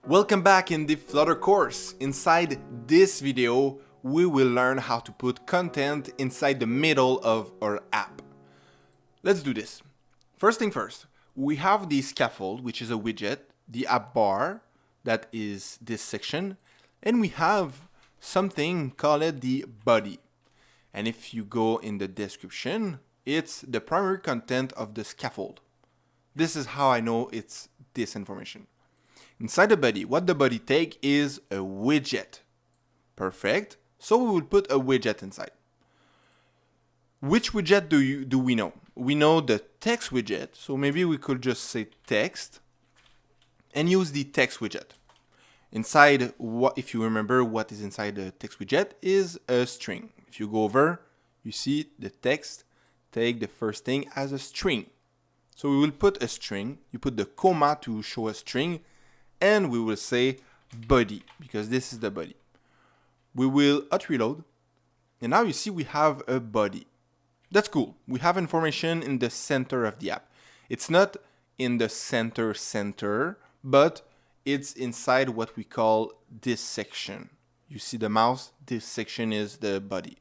Welcome back in the Flutter course. Inside this video, we will learn how to put content inside the middle of our app. Let's do this. First thing first, we have the scaffold, which is a widget, the app bar, that is this section, and we have something called the body. And if you go in the description, it's the primary content of the scaffold. This is how I know it's this information. Inside the body, what the body take is a widget. Perfect. So we will put a widget inside. Which widget do we know? We know the text widget. So maybe we could just say text and use the text widget. Inside, if you remember what is inside the text widget is a string. If you go over, you see the text take the first thing as a string. So we will put a string. You put the comma to show a string. And we will say body, because this is the body. We will hot reload, and now you see we have a body. That's cool. We have information in the center of the app. It's not in the center, but it's inside what we call this section. You see the mouse? This section is the body.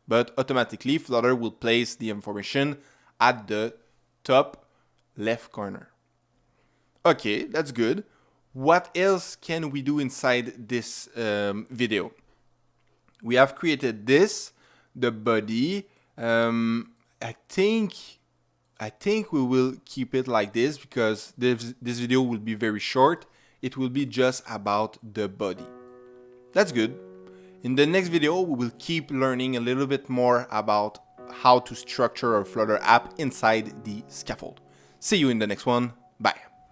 But automatically, Flutter will place the information at the top left corner. Okay, that's good. What else can we do inside this video? We have created this, the body. I think we will keep it like this because this video will be very short. It will be just about the body. That's good. In the next video, we will keep learning a little bit more about how to structure our Flutter app inside the scaffold. See you in the next one. Bye.